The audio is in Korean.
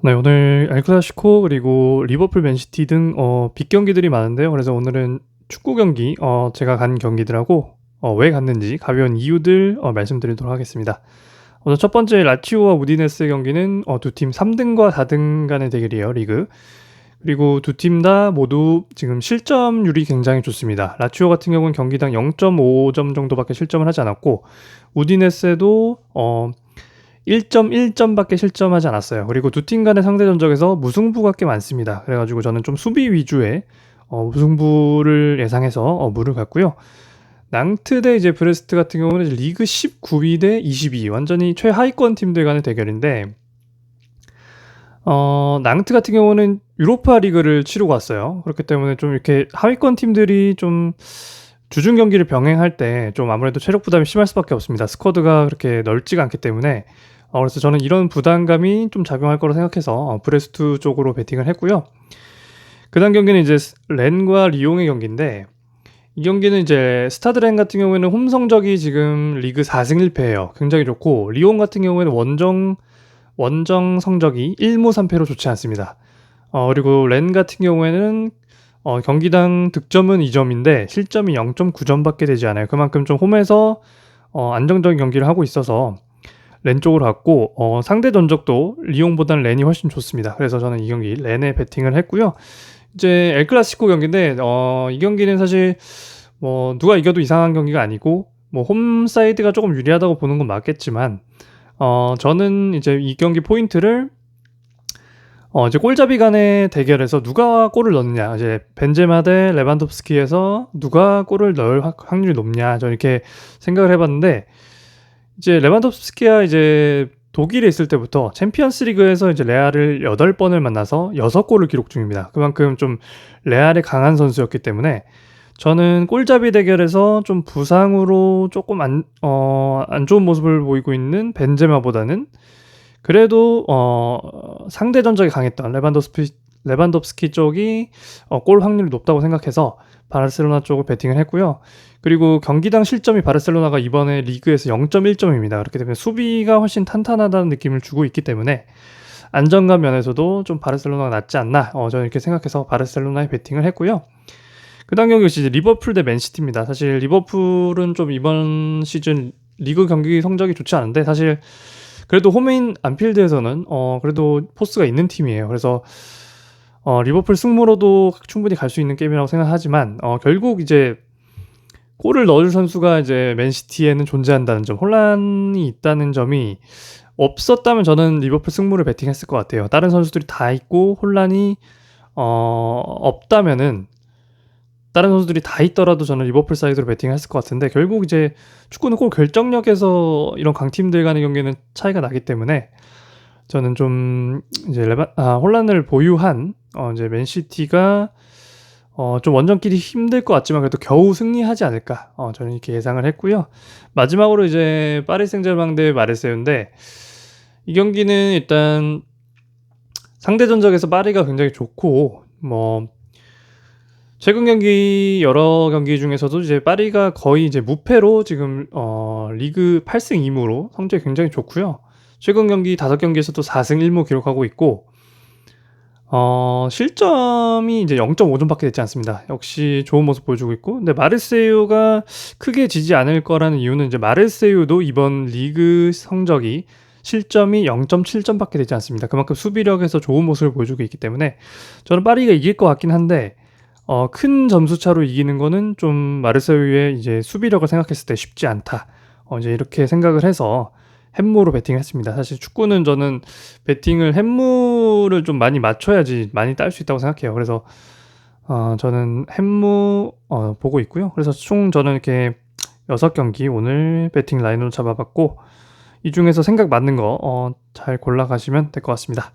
네, 오늘 엘클라시코 그리고 리버풀 맨시티 등 빅 경기들이 많은데요. 그래서 오늘은 축구 경기 제가 간 경기들하고 왜 갔는지 가벼운 이유들 말씀드리도록 하겠습니다. 오늘 첫 번째 라치오와 우디네스의 경기는 두 팀 3 등과 4등 간의 대결이에요, 리그. 그리고 두 팀 다 모두 지금 실점률이 굉장히 좋습니다. 라치오 같은 경우는 경기당 0.5점 정도밖에 실점을 하지 않았고, 우디네스도 1.1점밖에 실점하지 않았어요. 그리고 두 팀 간의 상대 전적에서 무승부가 꽤 많습니다. 그래가지고 저는 좀 수비 위주의 무승부를 예상해서 무를 갔고요. 낭트 대 이제 브레스트 같은 경우는 이제 리그 19위 대 22위, 완전히 최하위권 팀들 간의 대결인데, 낭트 같은 경우는 유로파 리그를 치르고 왔어요. 그렇기 때문에 좀 이렇게 하위권 팀들이 좀 주중 경기를 병행할 때 좀 아무래도 체력 부담이 심할 수밖에 없습니다. 스쿼드가 그렇게 넓지가 않기 때문에. 그래서 저는 이런 부담감이 좀 작용할 거라 생각해서 브레스트 쪽으로 베팅을 했고요. 그다음 경기는 이제 렌과 리옹의 경기인데, 이 경기는 이제 스타드 렌 같은 경우에는 홈 성적이 지금 리그 4승 1패예요. 굉장히 좋고, 리옹 같은 경우에는 원정 성적이 1무 3패로 좋지 않습니다. 그리고 렌 같은 경우에는 경기당 득점은 2점인데 실점이 0.9점밖에 되지 않아요. 그만큼 좀 홈에서 안정적인 경기를 하고 있어서 렌 쪽으로 갔고, 상대 전적도 리옹보다는 렌이 훨씬 좋습니다. 그래서 저는 이 경기 렌에 베팅을 했고요. 이제 엘클라시코 경기인데, 이 경기는 사실 뭐 누가 이겨도 이상한 경기가 아니고, 뭐 홈사이드가 조금 유리하다고 보는 건 맞겠지만, 저는 이제 이 경기 포인트를 이제 골잡이 간의 대결에서 누가 골을 넣느냐, 이제 벤제마 대 레반도프스키에서 누가 골을 넣을 확률이 높냐, 저는 이렇게 생각을 해봤는데, 이제 레반도프스키가 이제 독일에 있을 때부터 챔피언스 리그에서 이제 레알을 8번을 만나서 6골을 기록 중입니다. 그만큼 좀 레알에 강한 선수였기 때문에 저는 골잡이 대결에서 좀 부상으로 조금 안 좋은 모습을 보이고 있는 벤제마보다는 그래도 상대 전적이 강했던 레반도프스키 쪽이 골 확률이 높다고 생각해서 바르셀로나 쪽을 베팅을 했고요. 그리고 경기당 실점이 바르셀로나가 이번에 리그에서 0.1점입니다. 그렇기 때문에 수비가 훨씬 탄탄하다는 느낌을 주고 있기 때문에 안정감 면에서도 좀 바르셀로나가 낫지 않나, 저는 이렇게 생각해서 바르셀로나에 베팅을 했고요. 그 다음 경기 이제 리버풀 대 맨시티입니다. 사실 리버풀은 좀 이번 시즌 리그 경기 성적이 좋지 않은데, 사실 그래도 홈인 안필드에서는 그래도 포스가 있는 팀이에요. 그래서 리버풀 승무로도 충분히 갈 수 있는 게임이라고 생각하지만, 결국 이제 골을 넣을 선수가 이제 맨시티에는 존재한다는 점, 혼란이 있다는 점이 없었다면 저는 리버풀 승무를 베팅했을 것 같아요. 다른 선수들이 다 있고 혼란이 없다면은, 다른 선수들이 다 있더라도 저는 리버풀 사이드로 베팅했을 것 같은데, 결국 이제 축구는 꼭 결정력에서 이런 강팀들 간의 경기는 차이가 나기 때문에 저는 좀 이제 혼란을 보유한 이제 맨시티가 좀 원정길이 힘들 것 같지만 그래도 겨우 승리하지 않을까, 저는 이렇게 예상을 했고요. 마지막으로 이제 파리 생제르맹 대 마르세유인데, 이 경기는 일단 상대 전적에서 파리가 굉장히 좋고, 뭐 최근 경기 여러 경기 중에서도 이제 파리가 거의 이제 무패로 지금 리그 8승 2무로 성적이 굉장히 좋고요. 최근 경기 5경기에서도 4승 1무 기록하고 있고, 실점이 이제 0.5점밖에 되지 않습니다. 역시 좋은 모습 보여주고 있고, 근데 마르세유가 크게 지지 않을 거라는 이유는 이제 마르세유도 이번 리그 성적이 실점이 0.7점밖에 되지 않습니다. 그만큼 수비력에서 좋은 모습을 보여주고 있기 때문에 저는 파리가 이길 것 같긴 한데, 큰 점수 차로 이기는 거는 좀 마르세유의 이제 수비력을 생각했을 때 쉽지 않다, 이제 이렇게 생각을 해서 햄무로 베팅을 했습니다. 사실 축구는 저는 베팅을 햄무를 좀 많이 맞춰야지 많이 딸 수 있다고 생각해요. 그래서 저는 햄무 보고 있고요. 그래서 총 저는 이렇게 6경기 오늘 베팅 라인으로 잡아봤고, 이 중에서 생각 맞는 거 잘 골라가시면 될 것 같습니다.